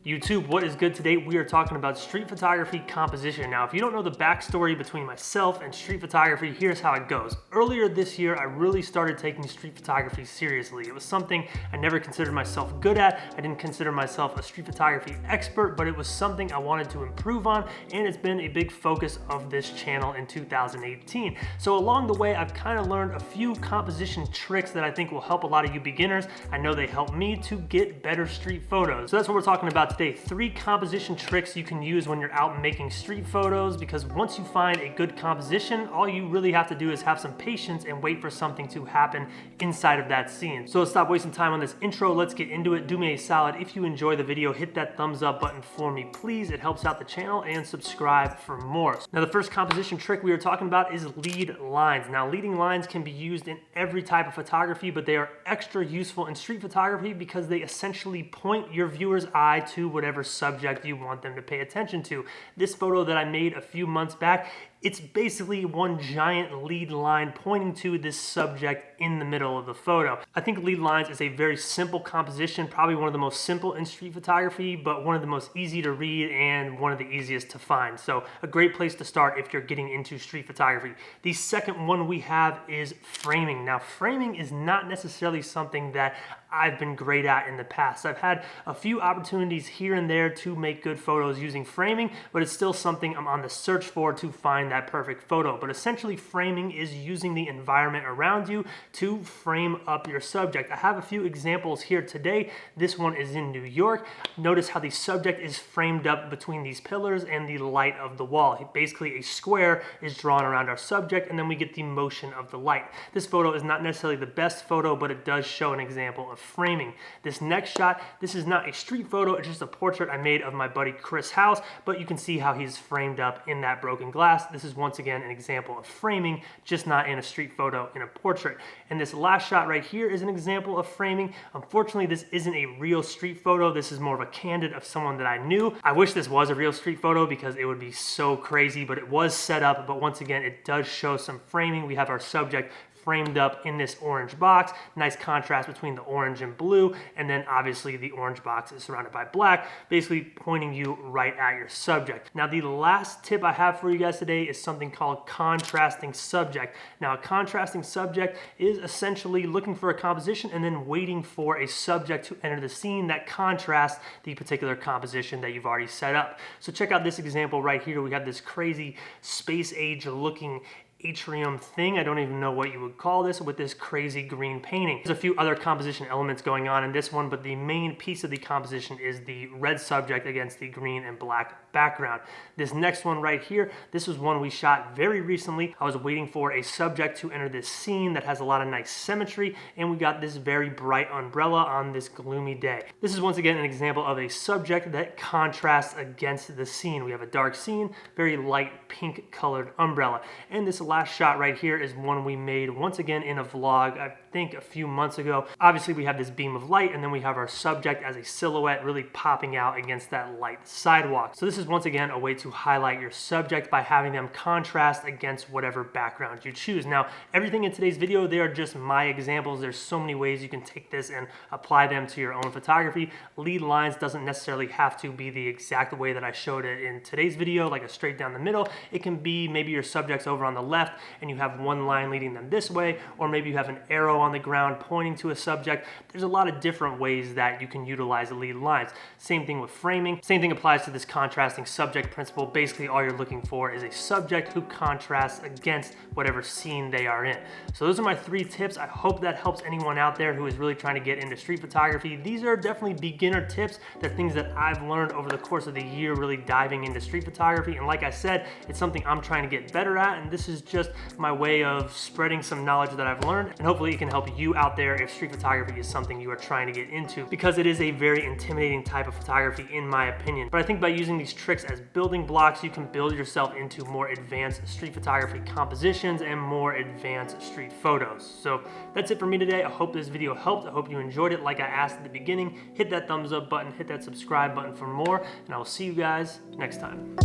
YouTube, what is good today? We are talking about street photography composition. Now, if you don't know the backstory between myself and street photography, here's how it goes. Earlier this year, I really started taking street photography seriously. It was something I never considered myself good at. I didn't consider myself a street photography expert, but it was something I wanted to improve on, and it's been a big focus of this channel in 2018. So along the way, I've kind of learned a few composition tricks that I think will help a lot of you beginners. I know they help me to get better street photos. So that's what we're talking about today. 3 composition tricks you can use when you're out making street photos, because once you find a good composition, all you really have to do is have some patience and wait for something to happen inside of that scene. So let's stop wasting time on this intro. Let's get into it. Do me a solid. If you enjoy the video, hit that thumbs up button for me, please. It helps out the channel, and subscribe for more. Now, the first composition trick we are talking about is lead lines. Now, leading lines can be used in every type of photography, but they are extra useful in street photography because they essentially point your viewer's eye to whatever subject you want them to pay attention to. This photo that I made a few months back, it's basically one giant lead line pointing to this subject in the middle of the photo. I think lead lines is a very simple composition, probably one of the most simple in street photography, but one of the most easy to read and one of the easiest to find. So a great place to start if you're getting into street photography. The second one we have is framing. Now, framing is not necessarily something that I've been great at in the past. I've had a few opportunities here and there to make good photos using framing, but it's still something I'm on the search for to find that perfect photo. But essentially, framing is using the environment around you to frame up your subject. I have a few examples here today. This one is in New York. Notice how the subject is framed up between these pillars and the light of the wall. Basically, a square is drawn around our subject, and then we get the motion of the light. This photo is not necessarily the best photo, but it does show an example of framing. This next shot, this is not a street photo, it's just a portrait I made of my buddy Chris' house, but you can see how he's framed up in that broken glass. This is once again an example of framing, just not in a street photo, in a portrait. And this last shot right here is an example of framing. Unfortunately, this isn't a real street photo. This is more of a candid of someone that I knew. I wish this was a real street photo because it would be so crazy, but it was set up. But once again, it does show some framing. We have our subject framed up in this orange box. Nice contrast between the orange and blue, and then obviously the orange box is surrounded by black, basically pointing you right at your subject. Now, the last tip I have for you guys today is something called contrasting subject. Now, a contrasting subject is essentially looking for a composition and then waiting for a subject to enter the scene that contrasts the particular composition that you've already set up. So check out this example right here. We have this crazy space age looking atrium thing. I don't even know what you would call this, with this crazy green painting. There's a few other composition elements going on in this one, but the main piece of the composition is the red subject against the green and black background. This next one right here, this was one we shot very recently. I was waiting for a subject to enter this scene that has a lot of nice symmetry, and we got this very bright umbrella on this gloomy day. This is once again an example of a subject that contrasts against the scene. We have a dark scene, very light pink colored umbrella. And this last shot right here is one we made once again in a vlog, I think a few months ago. Obviously, we have this beam of light, and then we have our subject as a silhouette really popping out against that light sidewalk. So this is once again a way to highlight your subject by having them contrast against whatever background you choose. Now, everything in today's video, they are just my examples. There's so many ways you can take this and apply them to your own photography. Lead lines doesn't necessarily have to be the exact way that I showed it in today's video, like a straight down the middle. It can be maybe your subject's over on the left and you have one line leading them this way, or maybe you have an arrow on the ground pointing to a subject. There's a lot of different ways that you can utilize the lead lines. Same thing with framing. Same thing applies to this contrasting subject principle. Basically, all you're looking for is a subject who contrasts against whatever scene they are in. So those are my 3 tips. I hope that helps anyone out there who is really trying to get into street photography. These are definitely beginner tips. They're things that I've learned over the course of the year really diving into street photography. And like I said, it's something I'm trying to get better at, and this is just my way of spreading some knowledge that I've learned, and hopefully it can help you out there if street photography is something you are trying to get into, because it is a very intimidating type of photography in my opinion. But I think by using these tricks as building blocks, you can build yourself into more advanced street photography compositions and more advanced street photos. So that's it for me today. I hope this video helped. I hope you enjoyed it. Like I asked at the beginning, hit that thumbs up button, hit that subscribe button for more, and I will see you guys next time.